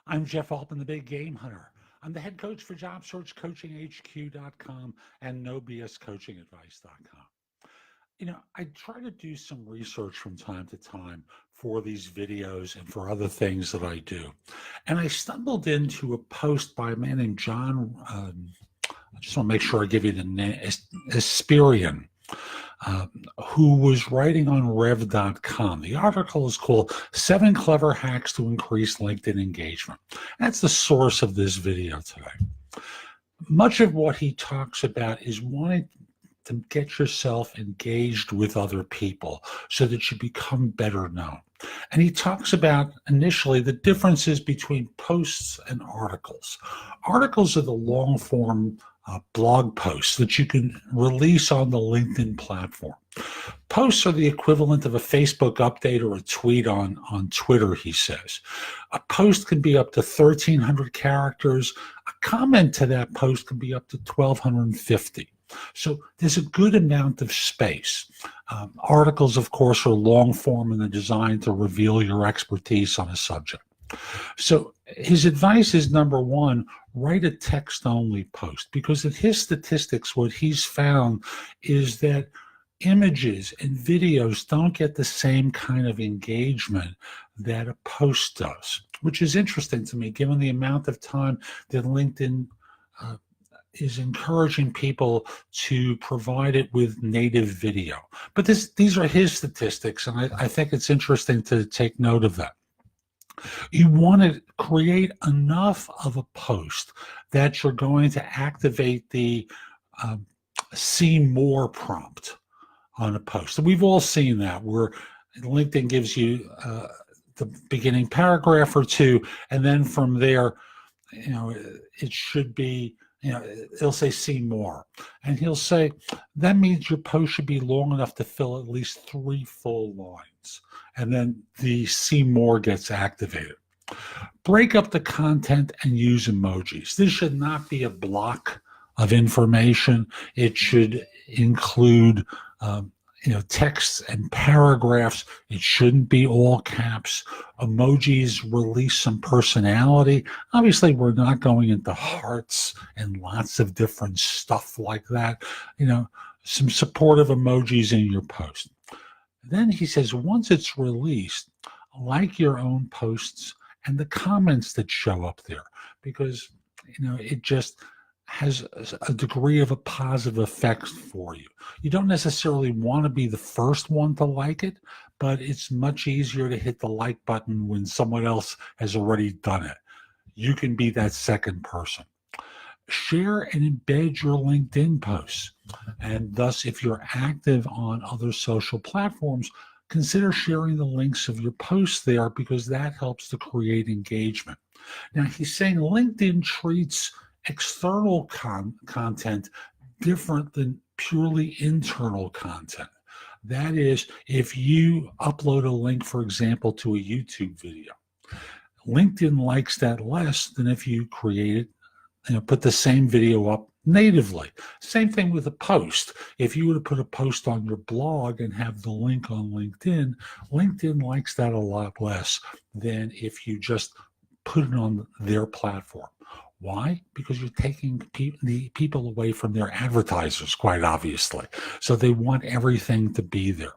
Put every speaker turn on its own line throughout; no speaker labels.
I'm Jeff Altman, the Big Game Hunter. I'm the head coach for JobSearchCoachingHQ.com and NoBSCoachingAdvice.com. I try to do some research from time to time for these videos and for other things that I do. And I stumbled into a post by a man named John, I just want to make sure I give you the name, Esperian, who was writing on Rev.com. The article is called 7 Clever Hacks to Increase LinkedIn Engagement. That's the source of this video today. Much of what he talks about is wanting to get yourself engaged with other people so that you become better known. And he talks about initially the differences between posts and articles. Articles are the long form blog posts that you can release on the LinkedIn platform. Posts are the equivalent of a Facebook update or a tweet on Twitter, he says. A post can be up to 1,300 characters. A comment to that post can be up to 1,250. So there's a good amount of space. Articles, of course, are long form and they're designed to reveal your expertise on a subject. So his advice is, number one, write a text-only post, because in his statistics, what he's found is that images and videos don't get the same kind of engagement that a post does, which is interesting to me, given the amount of time that LinkedIn is encouraging people to provide it with native video. But these are his statistics, and I think it's interesting to take note of that. You want to create enough of a post that you're going to activate the see more prompt on a post. And we've all seen that, where LinkedIn gives you the beginning paragraph or two, and then from there, it should be, it'll say see more. And he'll say, that means your post should be long enough to fill at least 3 full lines. And then the see more gets activated. Break up the content and use emojis. This should not be a block of information. It should include texts and paragraphs. It shouldn't be all caps. Emojis release some personality. Obviously, we're not going into hearts and lots of different stuff like that. Some supportive emojis in your post. Then he says, once it's released, like your own posts and the comments that show up there, because it just has a degree of a positive effect for you. You don't necessarily want to be the first one to like it, but it's much easier to hit the like button when someone else has already done it. You can be that second person. Share and embed your LinkedIn posts. And thus, if you're active on other social platforms, consider sharing the links of your posts there, because that helps to create engagement. Now, he's saying LinkedIn treats external content different than purely internal content. That is, if you upload a link, for example, to a YouTube video, LinkedIn likes that less than if you created, put the same video up natively. Same thing with a post. If you were to put a post on your blog and have the link on LinkedIn, LinkedIn likes that a lot less than if you just put it on their platform. Why? Because you're taking the people away from their advertisers, quite obviously. So they want everything to be there.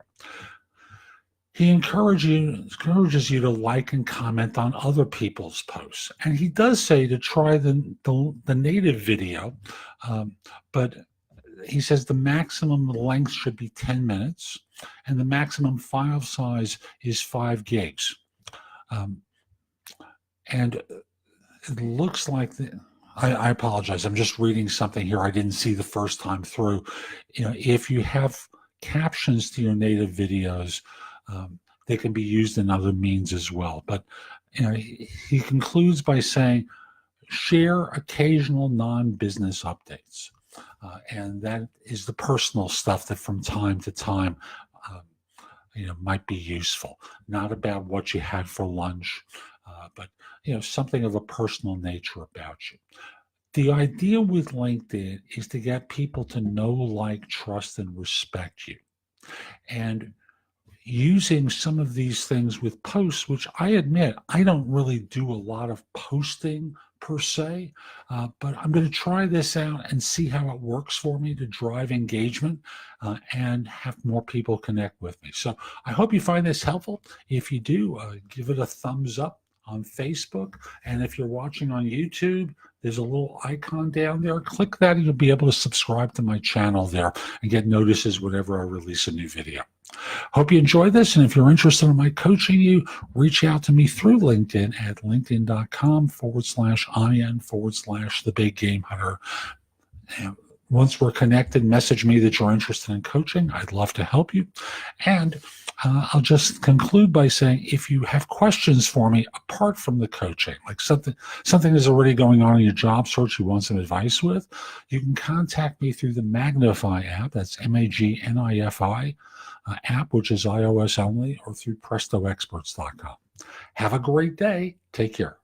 He encourages you to like and comment on other people's posts. And he does say to try the native video, but he says the maximum length should be 10 minutes, and the maximum file size is 5 gigs. And it looks like I apologize. I'm just reading something here I didn't see the first time through. If you have captions to your native videos, they can be used in other means as well. But he concludes by saying, share occasional non-business updates. And that is the personal stuff that from time to time might be useful. Not about what you had for lunch, but something of a personal nature about you. The idea with LinkedIn is to get people to know, like, trust, and respect you. And using some of these things with posts, which I admit I don't really do a lot of posting per se, but I'm going to try this out and see how it works for me to drive engagement and have more people connect with me. So I hope you find this helpful. If you do, give it a thumbs up on Facebook. And if you're watching on YouTube, there's a little icon down there. Click that and you'll be able to subscribe to my channel there and get notices whenever I release a new video. Hope you enjoy this. And if you're interested in my coaching you, reach out to me through LinkedIn at linkedin.com/IN/the big game hunter. And once we're connected, message me that you're interested in coaching. I'd love to help you. And I'll just conclude by saying, if you have questions for me apart from the coaching, like something is already going on in your job search you want some advice with, you can contact me through the Magnify app. That's MAGNIFI app, which is iOS only, or through PrestoExperts.com. Have a great day. Take care.